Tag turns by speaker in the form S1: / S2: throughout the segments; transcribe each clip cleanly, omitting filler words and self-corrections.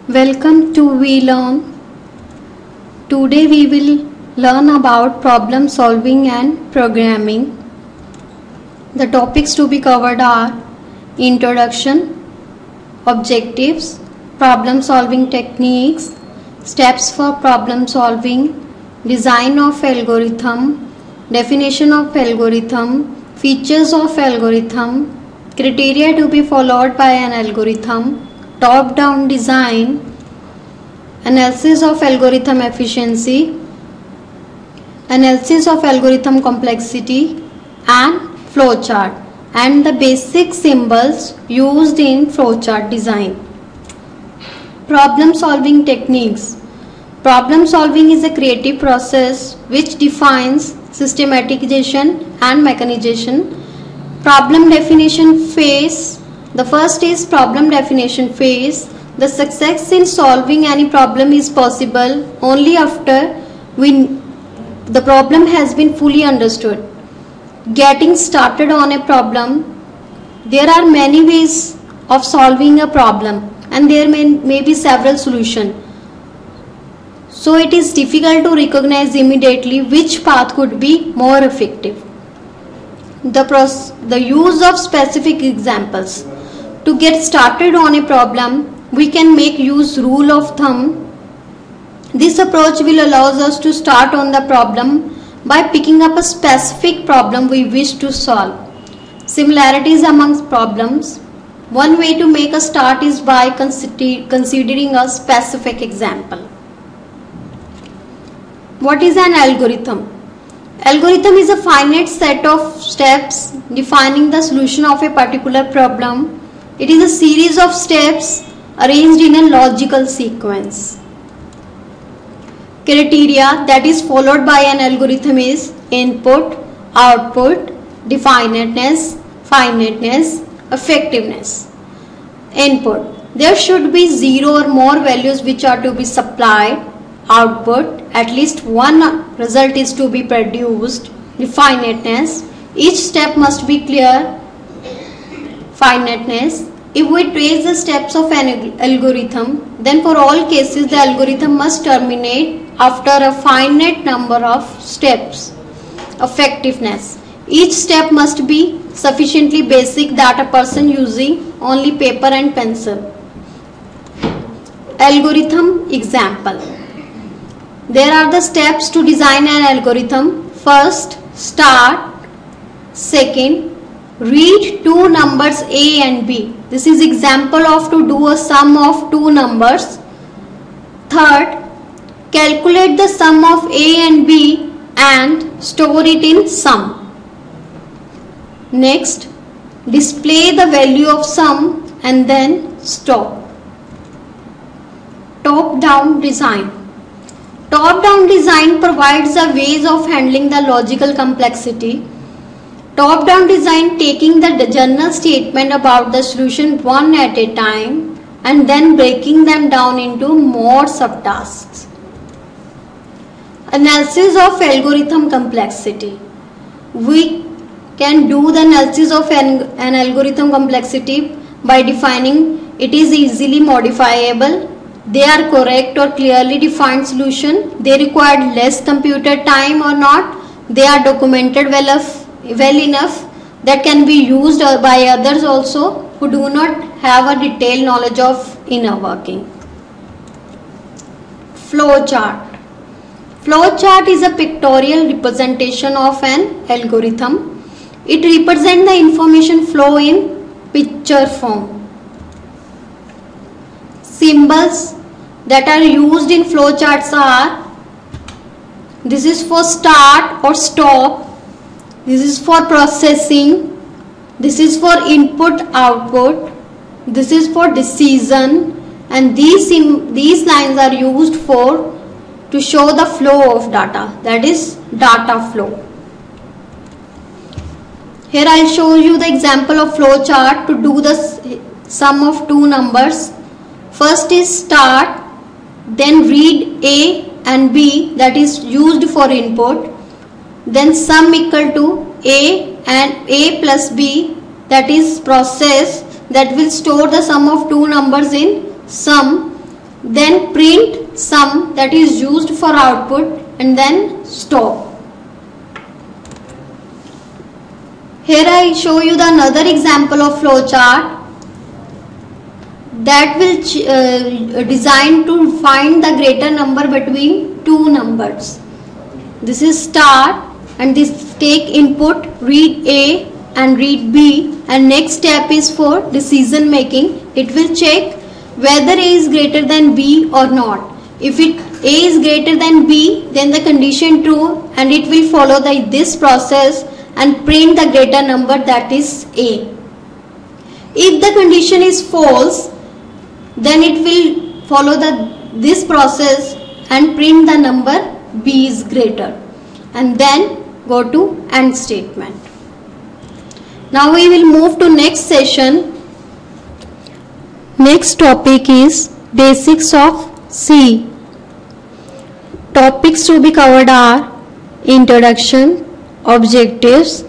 S1: Welcome to We Learn. Today we will learn about problem solving and programming. The topics to be covered are introduction, objectives, problem solving techniques, steps for problem solving, design of algorithm, definition of algorithm, features of algorithm, criteria to be followed by an algorithm, top-down design, analysis of algorithm efficiency, analysis of algorithm complexity, and flowchart, and the basic symbols used in flowchart design. Problem solving techniques. Problem solving is a creative process which defines systematization and mechanization. Problem definition phase. The first is problem definition phase. The success in solving any problem is possible only after the problem has been fully understood. Getting started on a problem. There are many ways of solving a problem and there may be several solutions. So it is difficult to recognize immediately which path could be more effective. The use of specific examples. To get started on a problem, we can make use rule of thumb. This approach will allow us to start on the problem by picking up a specific problem we wish to solve. Similarities amongst problems. One way to make a start is by considering a specific example. What is an algorithm? Algorithm is a finite set of steps defining the solution of a particular problem. It is a series of steps arranged in a logical sequence. Criteria that is followed by an algorithm is input, output, definiteness, finiteness, effectiveness. Input. There should be 0 or more values which are to be supplied. Output. At least one result is to be produced. Definiteness. Each step must be clear. Finiteness. If we trace the steps of an algorithm, then for all cases the algorithm must terminate after a finite number of steps. Effectiveness. Each step must be sufficiently basic that a person using only paper and pencil. Algorithm example. There are the steps to design an algorithm. First, start. Second, read two numbers A and B. This is example of to do a sum of two numbers. Third, calculate the sum of A and B and store it in sum. Next, display the value of sum and then stop. Top-down design. Top-down design provides the ways of handling the logical complexity. Top-down design taking the general statement about the solution one at a time and then breaking them down into more subtasks. Analysis of algorithm complexity. We can do the analysis of an algorithm complexity by defining it is easily modifiable, they are correct or clearly defined solution, they require less computer time or not, they are documented well enough that can be used by others also who do not have a detailed knowledge of inner working. Flowchart. Flowchart is a pictorial representation of an algorithm. It represents the information flow in picture form. Symbols that are used in flowcharts are, this is for start or stop, this is for processing, this is for input output, this is for decision, and these lines are used to show the flow of data, that is data flow. Here I will show you the example of flowchart to do the sum of two numbers. First is start, then read A and B that is used for input, then sum equal to A and A plus B that is process that will store the sum of two numbers in sum. then print sum that is used for output, and then stop. Here I show you the another example of flowchart that will designed to find the greater number between two numbers. This is star, and this take input read A and read B, and next step is for decision making. It will check whether A is greater than B or not. If A is greater than B, then the condition true, and it will follow this process and print the greater number, that is A. If the condition is false, then it will follow this process and print the number B is greater, and then go to AND statement. Now we will move to next session. Next topic is basics of C. Topics to be covered are introduction, objectives,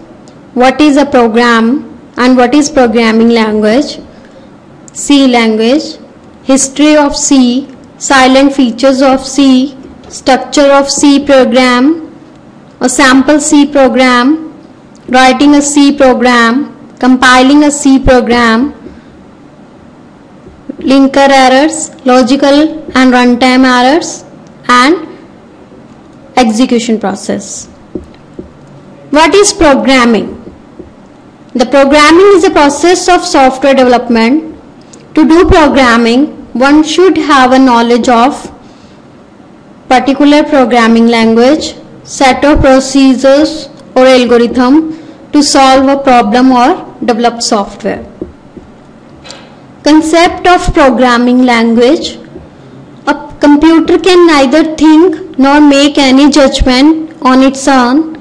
S1: what is a program and what is programming language, C language, history of C, silent features of C, structure of C program, a sample C program, writing a C program, compiling a C program, linker errors, logical and runtime errors, and execution process. What is programming? The programming is a process of software development. To do programming, one should have a knowledge of particular programming language, set of procedures or algorithm to solve a problem or develop software. Concept of programming language. A computer can neither think nor make any judgment on its own.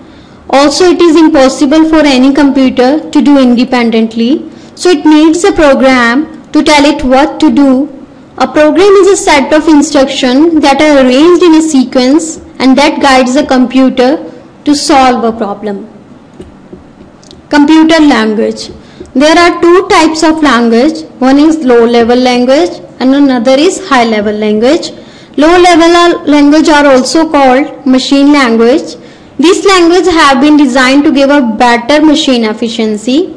S1: Also, it is impossible for any computer to do independently, so it needs a program to tell it what to do. A program is a set of instructions that are arranged in a sequence and that guides the computer to solve a problem. Computer language. There are two types of language. One is low level language and another is high level language. Low level language are also called machine language. These languages have been designed to give a better machine efficiency,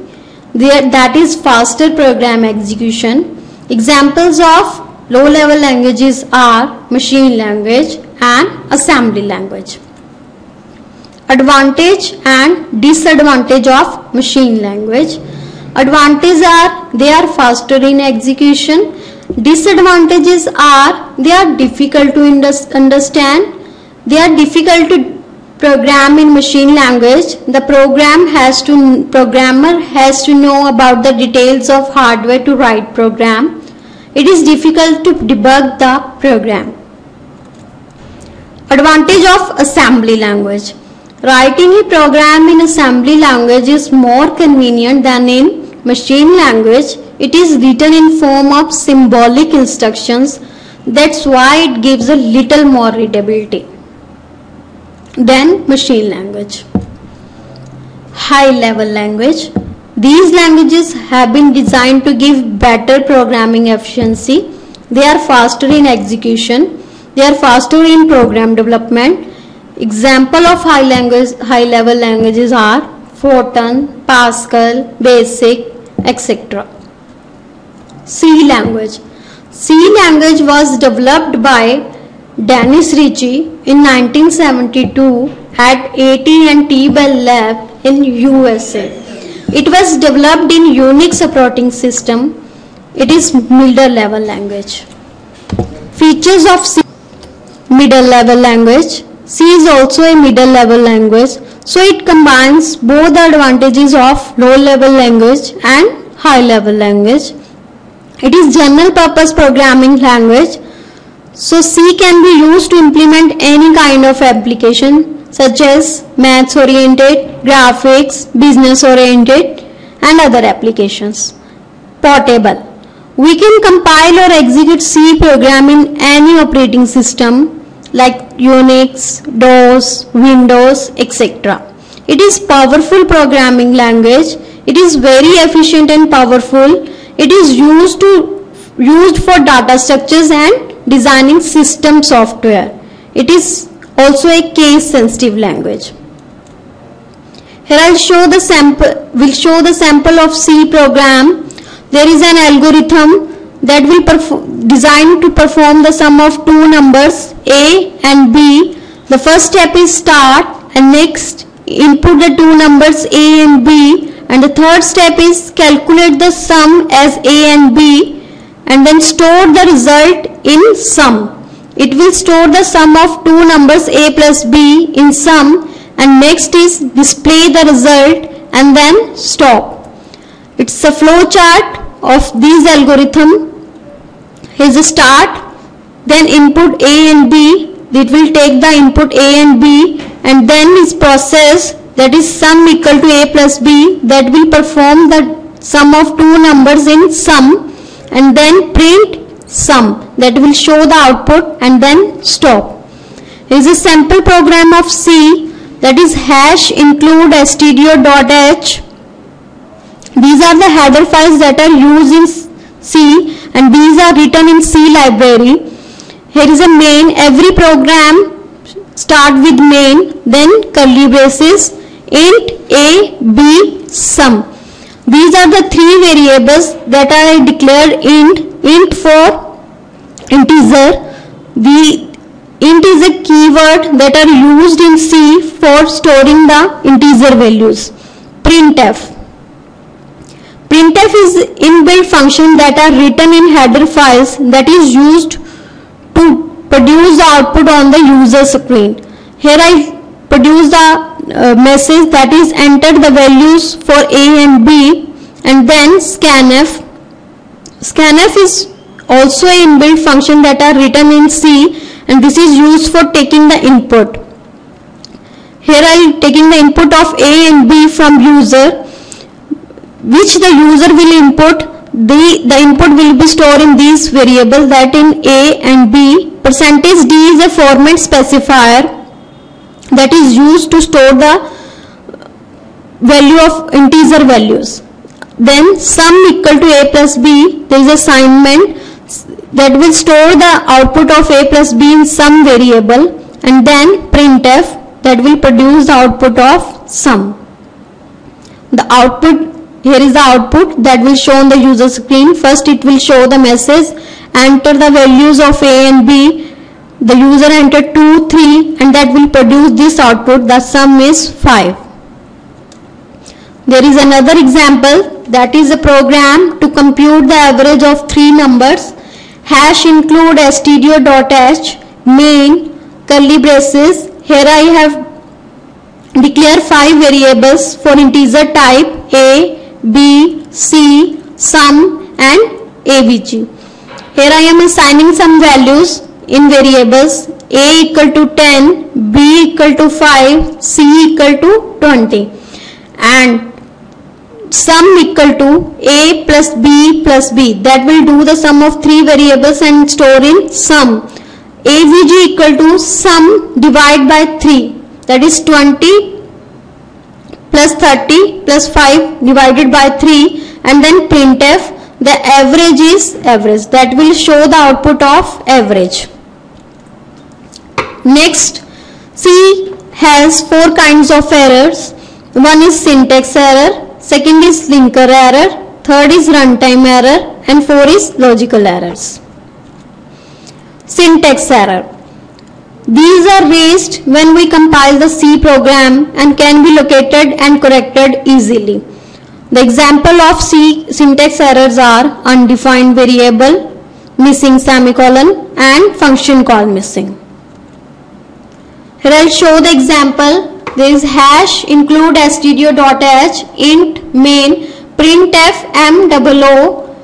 S1: that is faster program execution. Examples of low level languages are machine language and assembly language. Advantage and disadvantage of machine language. Advantages are they are faster in execution. Disadvantages are they are difficult to understand. They are difficult to program in machine language. The programmer has to know about the details of hardware to write program. It is difficult to debug the program. Advantage of assembly language. Writing a program in assembly language is more convenient than in machine language. It is written in form of symbolic instructions. That's why it gives a little more readability than machine language. High level language. These languages have been designed to give better programming efficiency. They are faster in execution. They are faster in program development. Example of high level languages are Fortran, Pascal, Basic, etc. C language. C language was developed by Dennis Ritchie in 1972 at AT&T Bell Lab in USA. It was developed in Unix operating system. It is middle level language. Features of C. Middle level language. C is also a middle level language, so it combines both the advantages of low level language and high level language. It is general purpose programming language, so C can be used to implement any kind of application such as maths oriented, graphics, business oriented and other applications. Portable. We can compile or execute C program in any operating system like Unix, DOS, Windows, etc. It is powerful programming language. It is very efficient and powerful. It is used to used for data structures and designing system software. It is also a case sensitive language. Here I'll show the sample of C program. There is an algorithm that will designed to perform the sum of two numbers A and B. The first step is start, and next input the two numbers A and B, and the third step is calculate the sum as A and B and then store the result in sum. It will store the sum of two numbers A plus B in sum, and next is display the result and then stop. It's a flow chart of this algorithm. Here's the start, then input A and B. It will take the input A and B, and then is process, that is sum equal to A plus B, that will perform the sum of two numbers in sum, and then print sum, that will show the output and then stop. Here is a sample program of C, that is hash include stdio.h. These are the header files that are used in C, and these are written in C library. Here is a main. Every program start with main, then curly braces, int A, B, sum. These are the three variables that are declared int for integer. The int is a keyword that are used in C for storing the integer values. Printf. Printf is inbuilt function that are written in header files that is used to produce the output on the user screen. Here I produce the message, that is enter the values for A and B, and then scanf. Scanf is also an inbuilt function that are written in C, and this is used for taking the input. Here I am taking the input of A and B from user, which the user will input. The input will be stored in these variables, that in A and B. Percentage D is a format specifier that is used to store the value of integer values. Then sum equal to A plus B, there is assignment that will store the output of A plus B in some variable, and then printf that will produce the output of sum. The output, here is the output that will show on the user screen. First it will show the message, enter the values of A and B. The user entered 2, 3, and that will produce this output. The sum is 5. There is another example, that is a program to compute the average of three numbers. Hash include stdio.h, main, curly braces. Here I have declared 5 variables for integer type A, B, C, sum and avg. Here I am assigning some values in variables. A equal to 10, B equal to 5, C equal to 20, and sum equal to A plus B plus B. That will do the sum of 3 variables and store in sum. avg equal to sum divided by 3, that is 20 plus 30 plus 5 divided by 3, and then printf, the average is average, that will show the output of average. Next, C has 4 kinds of errors. One is syntax error, second is linker error, third is runtime error, and 4 is logical errors. Syntax error. These are raised when we compile the C program and can be located and corrected easily. The example of C syntax errors are undefined variable, missing semicolon, and function call missing. Here I will show the example. There is hash include stdio.h, int main, printf m00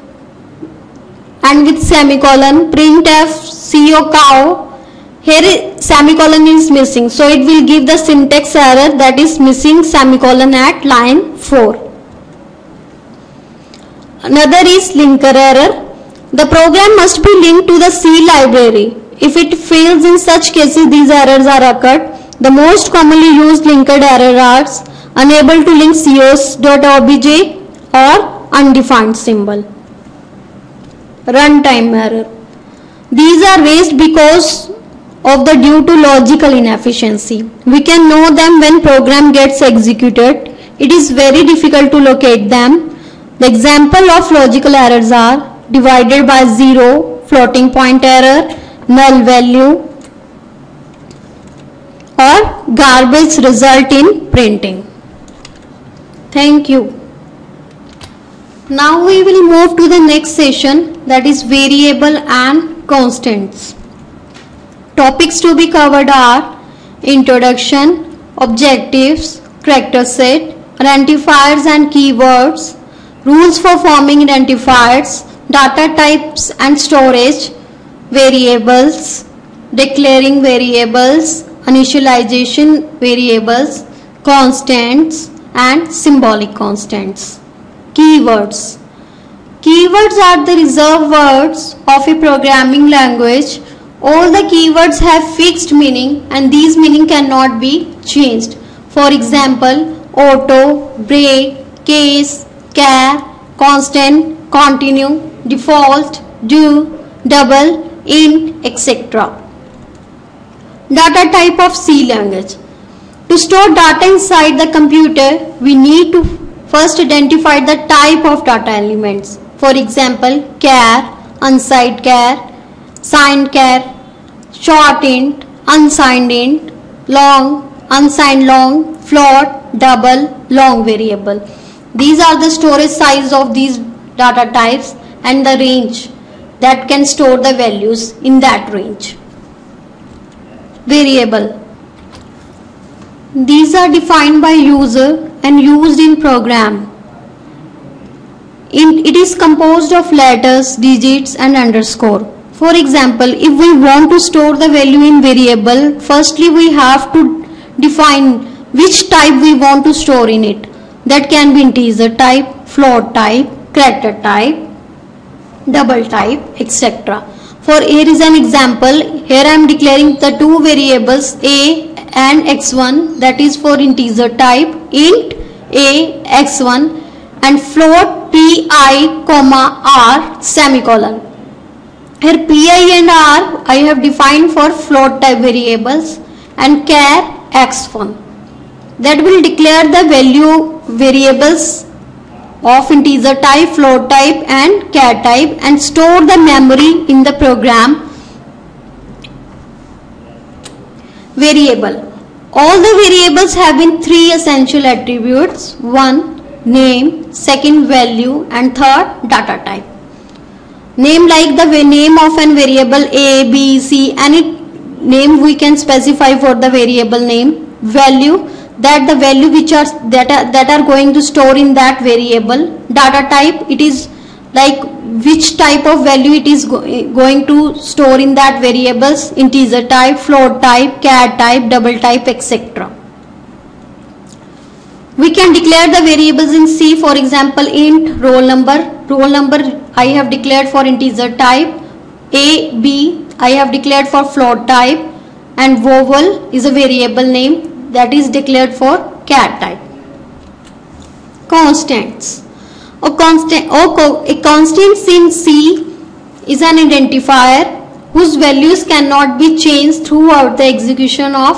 S1: and with semicolon, printf co cow. Here semicolon is missing, so it will give the syntax error, that is missing semicolon at line 4. Another is linker error. The program must be linked to the C library. If it fails in such cases, these errors are occurred. The most commonly used linker error are unable to link cos.obj or undefined symbol. runtime error. These are raised because of the due to logical inefficiency. We can know them when program gets executed. It is very difficult to locate them. The example of logical errors are divided by zero, floating point error, null value, or garbage result in printing. Thank you. Now we will move to the next session, that is variable and constants. Topics to be covered are introduction, objectives, character set, identifiers and keywords, rules for forming identifiers, data types and storage, variables, declaring variables, initialization variables, constants and symbolic constants. Keywords. Keywords are the reserved words of a programming language. All the keywords have fixed meaning and these meaning cannot be changed. For example, auto, break, case, char, constant, continue, default, do, double, int, etc. Data type of C language. To store data inside the computer, we need to first identify the type of data elements. For example, char, unsigned char, signed char, short int, unsigned int, long, unsigned long, float, double, long variable. These are the storage size of these data types and the range that can store the values in that range. Variable. These are defined by user and used in program. It is composed of letters, digits and underscore. For example, if we want to store the value in variable, firstly we have to define which type we want to store in it. That can be integer type, float type, character type, double type, etc. For here is an example. Here I am declaring the two variables a and x1, that is for integer type, int a x1 and float pi comma r semicolon. Here pi and r I have defined for float type variables and char x1. That will declare the value variables of integer type, float type and char type and store the memory in the program. Variable. All the variables have in three essential attributes. One, name, second, value and third, data type. Name, like the name of an variable a, b, c, any name we can specify for the variable name. Value, that the value which are that are going to store in that variable. Data type, it is like which type of value it is going to store in that variables. Integer type, float type, char type, double type, etc. We can declare the variables in C. For example, int roll number. Roll number I have declared for integer type. A, B I have declared for float type and vowel is a variable name that is declared for char type. Constants. A constant in C is an identifier whose values cannot be changed throughout the execution of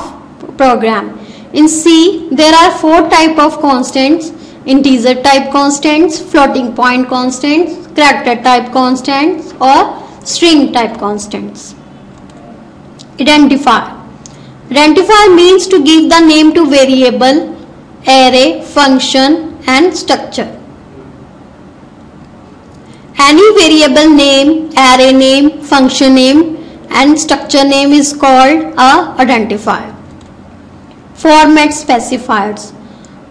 S1: program. In C, there are four types of constants: integer type constants, floating point constants, character type constants or string type constants. Identifier. Identifier means to give the name to variable, array, function and structure. Any variable name, array name, function name and structure name is called a identifier. Format specifiers.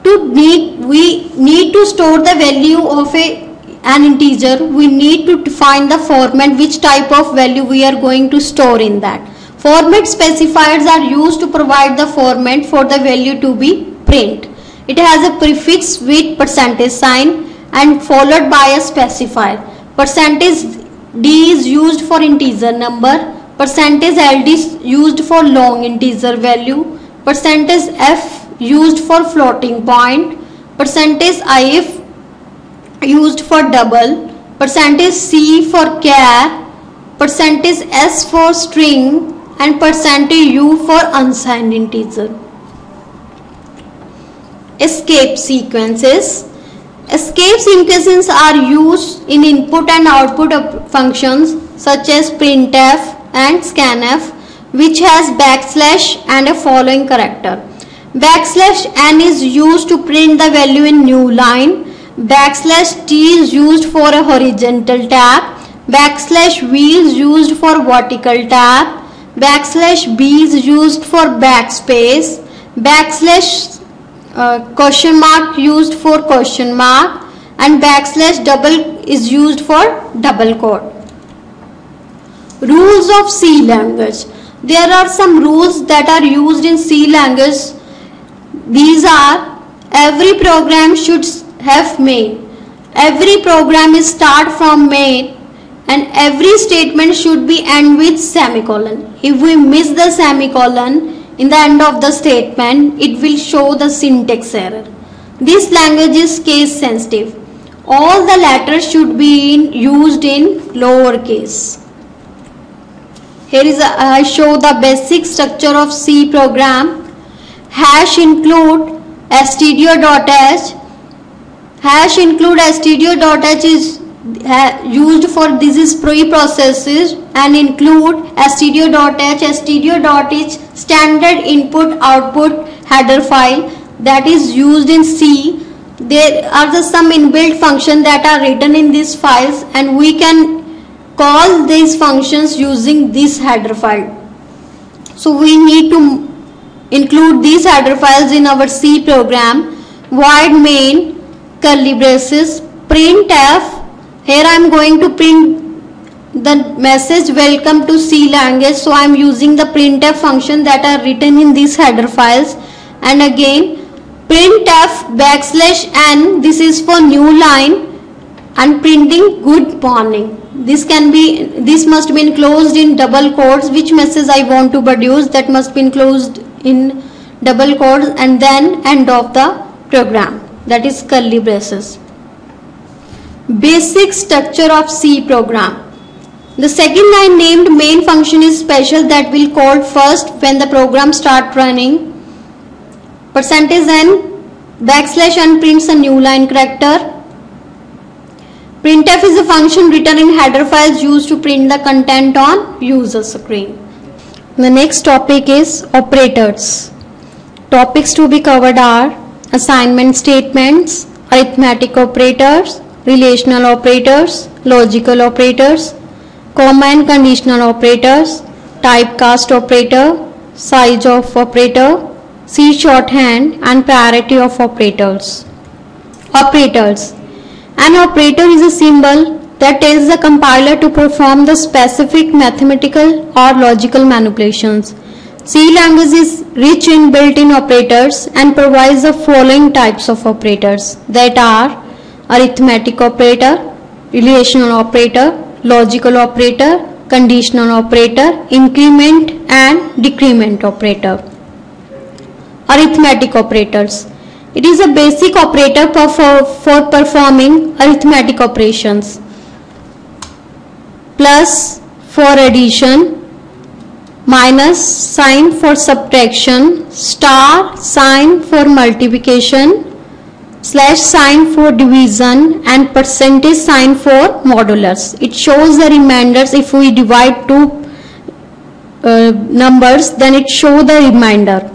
S1: We need to store the value of an integer. We need to define the format, which type of value we are going to store in that. Format specifiers are used to provide the format for the value to be print. It has a prefix with percentage sign and followed by a specifier. Percentage D is used for integer number. Percentage LD is used for long integer value. Percentage F used for floating point. Percentage IF used for double. percentage C for char, percentage S for string, and percentage U for unsigned integer. Escape sequences. Escape sequences are used in input and output functions such as printf and scanf, which has backslash and a following character. Backslash n is used to print the value in new line. Backslash t is used for a horizontal tab. Backslash v is used for vertical tab. Backslash b is used for backspace. Backslash question mark used for question mark, and backslash double is used for double quote. Rules of C language. There are some rules that are used in C language. These are: every program should have main. Every program is start from main, and every statement should be end with semicolon. If we miss the semicolon in the end of the statement, it will show the syntax error. This language is case sensitive. All the letters should be used in lowercase. Here is I show the basic structure of C program. Hash include stdio.h. Hash include stdio.h is used for this is pre-processes, and include stdio.h. stdio.h standard input output header file that is used in C. There are some inbuilt functions that are written in these files, and we can call these functions using this header file. So we need to include these header files in our C program. Void main, curly braces, printf. Here I am going to print the message welcome to C language, so I am using the printf function that are written in these header files. And again printf backslash n, this is for new line, and printing good morning. This must be enclosed in double quotes. Which message I want to produce, that must be enclosed in double quotes, and then end of the program, that is curly braces. Basic structure of C program. The second line named main function is special, that will call first when the program start running. Percentage n backslash n prints a new line character. Printf is a function written in header files used to print the content on user screen. The next topic is operators. Topics to be covered are assignment statements, arithmetic operators, relational operators, logical operators, comma and conditional operators, typecast operator, size of operator, C shorthand, and priority of operators. Operators. An operator is a symbol that tells the compiler to perform the specific mathematical or logical manipulations. C language is rich in built-in operators and provides the following types of operators, that are arithmetic operator, relational operator, logical operator, conditional operator, increment and decrement operator. Arithmetic operators. It is a basic operator for performing arithmetic operations. Plus for addition, minus sign for subtraction, star sign for multiplication, slash sign for division, and percentage sign for modulus. It shows the remainders. If we divide two numbers, then it shows the remainder.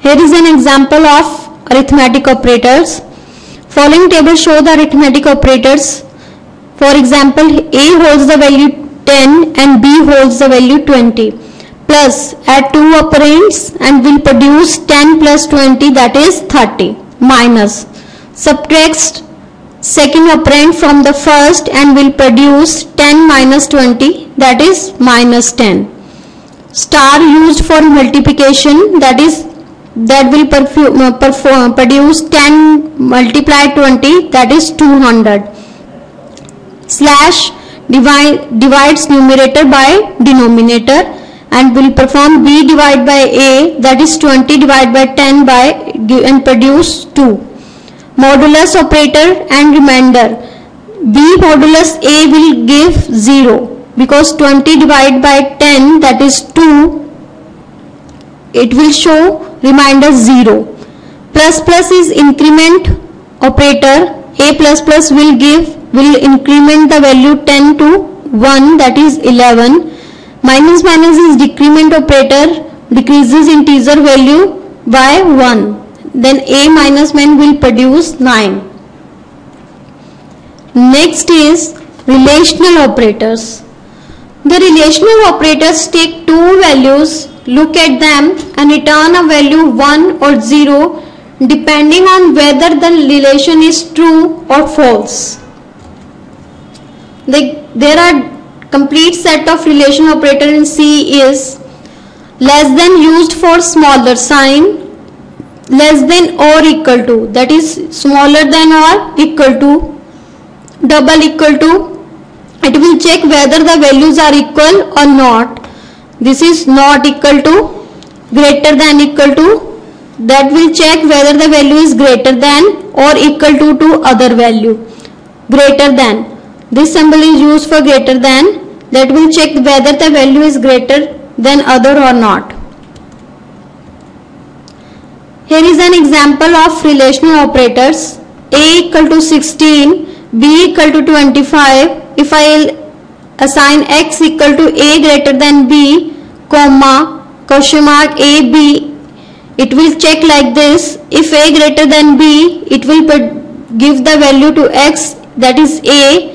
S1: Here is an example of arithmetic operators. Following table show the arithmetic operators. For example, A holds the value 10 and B holds the value 20. Plus add two operands and will produce 10 plus 20, that is 30. Minus subtracts second operand from the first and will produce 10 minus 20, that is minus 10. Star used for multiplication, that will produce 10 multiply 20, that is 200. Slash divides numerator by denominator and will perform B divided by A, that is 20 divided by 10 and produce 2. Modulus operator and remainder. B modulus A will give 0 because 20 divided by 10, that is 2, it will show remainder 0. Plus plus is increment operator. A plus plus will increment the value 10 to 1, that is 11. Minus minus is decrement operator, decreases integer value by 1. Then A minus min will produce 9. Next is relational operators. The relational operators take two values, look at them and return a value 1 or 0 depending on whether the relation is true or false. There are complete set of relation operator in C is less than used for smaller sign, less than or equal to, that is smaller than or equal to, double equal to. It will check whether the values are equal or not. This is not equal to, greater than equal to, that will check whether the value is greater than or equal to other value. Greater than, this symbol is used for greater than, that will check whether the value is greater than other or not. Here is an example of relational operators. A equal to 16, B equal to 25. If I assign x equal to A greater than B, comma, question mark A, B, it will check like this. If A greater than B, it will give the value to x, that is A.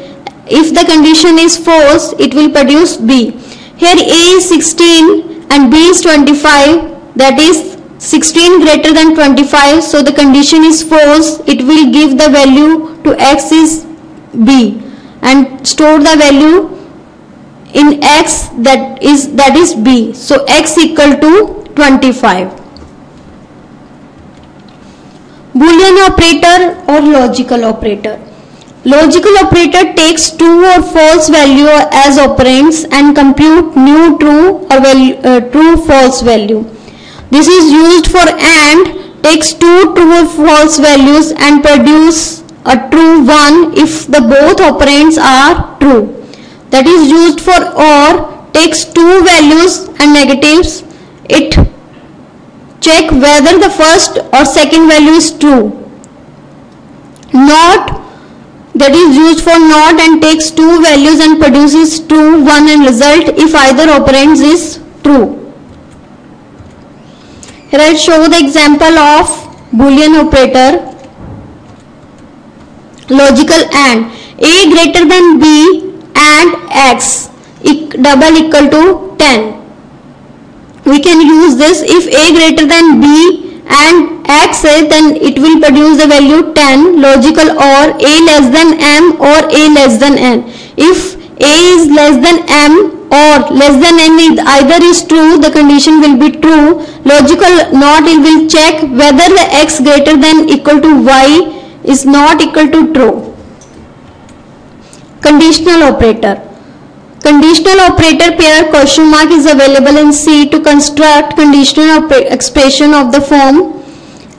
S1: If the condition is false, it will produce B. Here A is 16 and B is 25, that is 16 greater than 25, so the condition is false. It will give the value to x is B and store the value in x, that is B. So x equal to 25. Boolean operator or logical operator. Logical operator takes true or false value as operands and compute new true or true false value. This is used for AND, takes two true or false values and produce a true one if the both operands are true. That is used for OR, takes two values and negatives. It check whether the first or second value is true. NOT, that is used for NOT and takes two values and produces true one and result if either operands is true. Here I show the example of Boolean operator. Logical AND. A greater than B and x double equal to 10. We can use this. If A greater than B and x, then it will produce the value 10. Logical OR A less than M or A less than N. If A is less than M or less than N, either is true, the condition will be true. Logical NOT, it will check whether the x greater than equal to y is not equal to true. Conditional operator. Conditional operator pair question mark is available in C to construct conditional expression of the form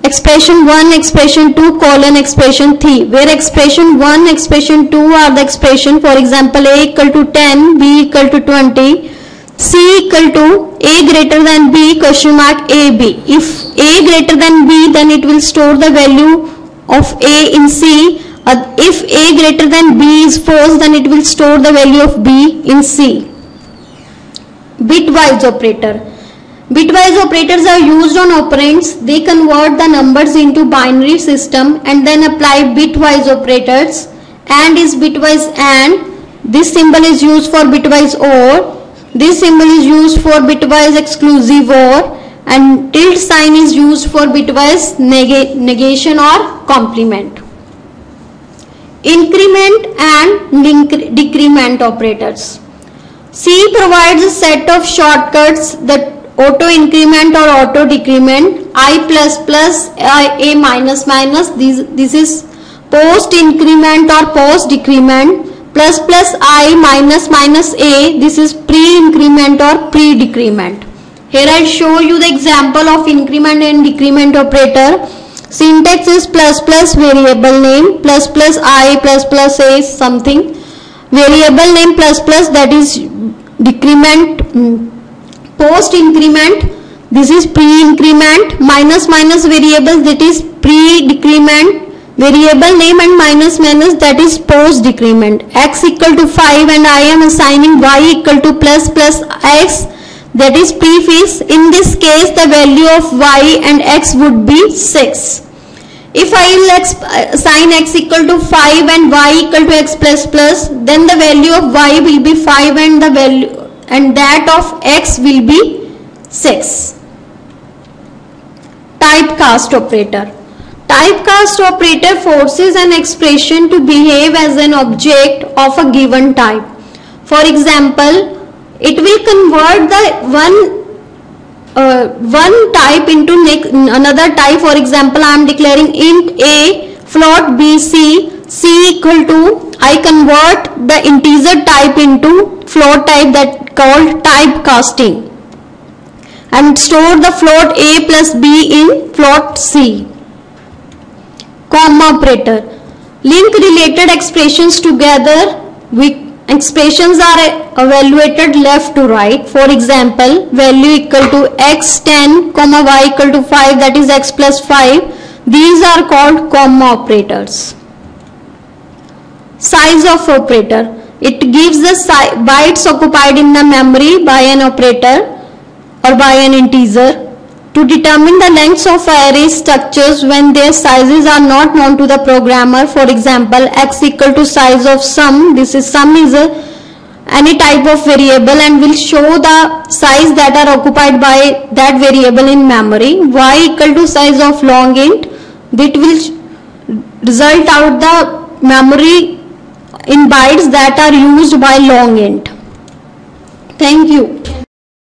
S1: expression 1, expression 2, colon expression 3, where expression 1, expression 2 are the expression, for example, A equal to 10, B equal to 20, C equal to A greater than B question mark AB. If A greater than B, then it will store the value of A in C. If A greater than B is false, then it will store the value of B in C. Bitwise operator. Bitwise operators are used on operands. They convert the numbers into binary system and then apply bitwise operators. AND is bitwise AND. This symbol is used for bitwise OR. This symbol is used for bitwise exclusive OR, and tilde sign is used for bitwise negation or complement. Increment and decrement operators. C provides a set of shortcuts that auto increment or auto decrement, I plus plus, A minus minus, this is post increment or post decrement, plus plus I minus minus A, this is pre increment or pre decrement. Here I show you the example of increment and decrement operator. Syntax is plus plus variable name, plus plus I, plus plus a something. Variable name plus plus, that is decrement, post increment, this is pre increment. Minus minus variables, that is pre decrement. Variable name and minus minus, that is post decrement. X equal to 5 and I am assigning y equal to plus plus x, that is prefix. In this case the value of y and x would be 6. If I will assign x equal to 5 and y equal to x plus plus, then the value of y will be 5 and the value and that of x will be 6. Typecast operator. Typecast operator forces an expression to behave as an object of a given type. For example, it will convert the one type into another type. For example, I am declaring int a, float b, c equal to, I convert the integer type into float type, that called typecasting, and store the float a plus b in float c. Comma operator. Link related expressions together. Expressions are evaluated left to right. For example, value equal to x 10, comma y equal to 5, that is x plus 5. These are called comma operators. Size of operator. It gives the bytes occupied in the memory by an operator or by an integer. To determine the lengths of array structures when their sizes are not known to the programmer. For example, x equal to size of sum. This is sum is any type of variable and will show the size that are occupied by that variable in memory. Y equal to size of long int. That will result out the memory in bytes that are used by long int. Thank you.